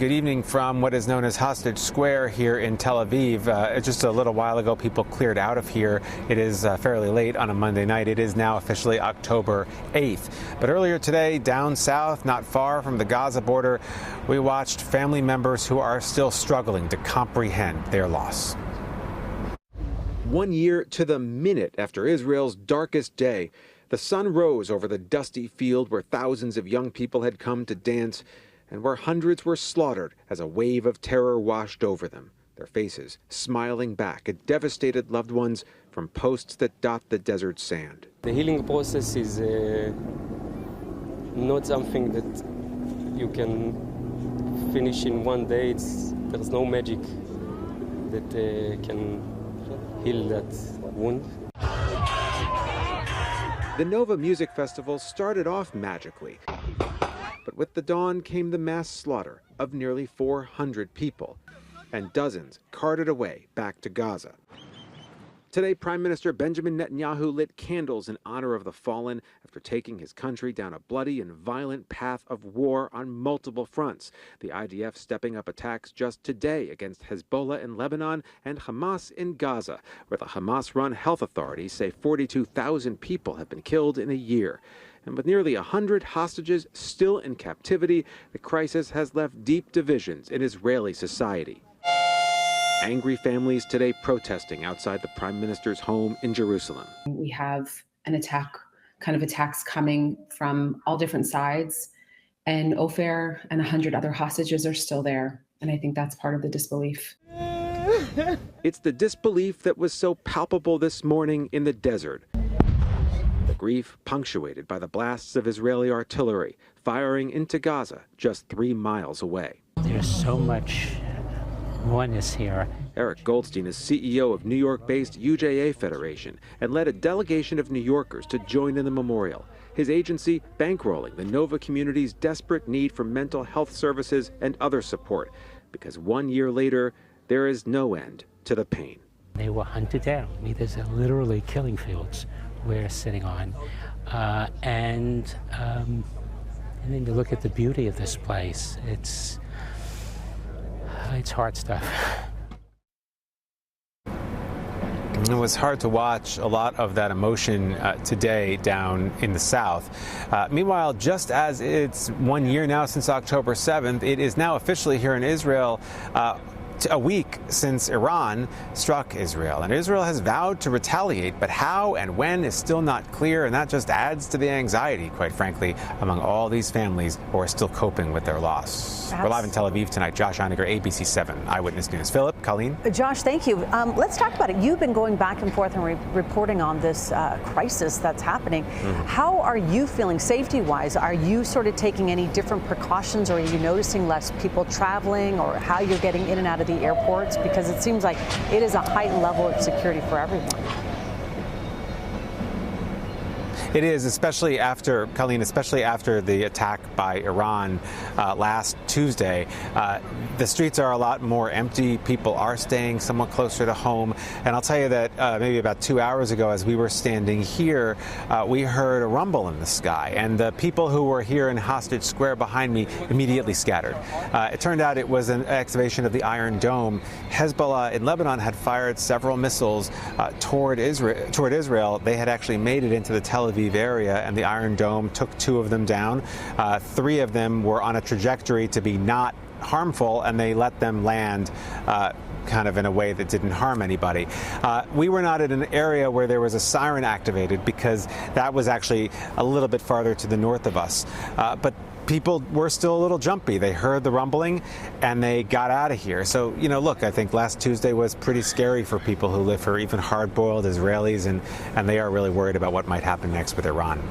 Good evening from what is known as Hostage Square here in Tel Aviv. Just a little while ago, people cleared out of here. It is fairly late on a Monday night. It is now officially October 8th. But earlier today, down south, not far from the Gaza border, we watched family members who are still struggling to comprehend their loss. 1 year to the minute after Israel's darkest day, the sun rose over the dusty field where thousands of young people had come to dance, and where hundreds were slaughtered as a wave of terror washed over them, their faces smiling back at devastated loved ones from posts that dot the desert sand. The healing process is not something that you can finish in one day. There's no magic that can heal that wound. The Nova Music Festival started off magically. But with the dawn came the mass slaughter of nearly 400 people, and dozens carted away back to Gaza. Today, Prime Minister Benjamin Netanyahu lit candles in honor of the fallen after taking his country down a bloody and violent path of war on multiple fronts. The IDF stepping up attacks just today against Hezbollah in Lebanon and Hamas in Gaza, where the Hamas-run health authorities say 42,000 people have been killed in a year. And with nearly 100 hostages still in captivity, the crisis has left deep divisions in Israeli society. Angry families today protesting outside the Prime Minister's home in Jerusalem. We have attacks coming from all different sides, and Ofer and 100 other hostages are still there. And I think that's part of the disbelief. It's the disbelief that was so palpable this morning in the desert. The grief punctuated by the blasts of Israeli artillery firing into Gaza just 3 miles away. There's so much oneness here. Eric Goldstein is CEO of New York-based UJA Federation and led a delegation of New Yorkers to join in the memorial. His agency bankrolling the Nova community's desperate need for mental health services and other support, because 1 year later, there is no end to the pain. They were hunted down. I mean, there's literally killing fields we're sitting on. And then you look at the beauty of this place. It's hard stuff. It was hard to watch a lot of that emotion today down in the south. Meanwhile, just as it's 1 year now since October 7th, it is now officially here in Israel a week since Iran struck Israel. And Israel has vowed to retaliate, but how and when is still not clear, and that just adds to the anxiety, quite frankly, among all these families who are still coping with their loss. We're live in Tel Aviv tonight. Josh Einiger, ABC 7 Eyewitness News. Philip, Colleen. Josh, thank you. Let's talk about it. You've been going back and forth and reporting on this crisis that's happening. How are you feeling safety-wise? Are you sort of taking any different precautions, or are you noticing less people traveling, or how you're getting in and out of the airports? Because it seems like it is a heightened level of security for everyone. It is, especially after the attack by Iran last Tuesday. The streets are a lot more empty. People are staying somewhat closer to home. And I'll tell you that maybe about 2 hours ago, as we were standing here, we heard a rumble in the sky. And the people who were here in Hostage Square behind me immediately scattered. It turned out it was an activation of the Iron Dome. Hezbollah in Lebanon had fired several missiles toward Israel. They had actually made it into the Tel Aviv area, and the Iron Dome took 2 of them down. 3 of them were on a trajectory to be not harmful, and they let them land kind of in a way that didn't harm anybody. We were not in an area where there was a siren activated, because that was actually a little bit farther to the north of us. But people were still a little jumpy. They heard the rumbling and they got out of here. So, look, I think last Tuesday was pretty scary for people who live for even hard-boiled Israelis, and they are really worried about what might happen next with Iran.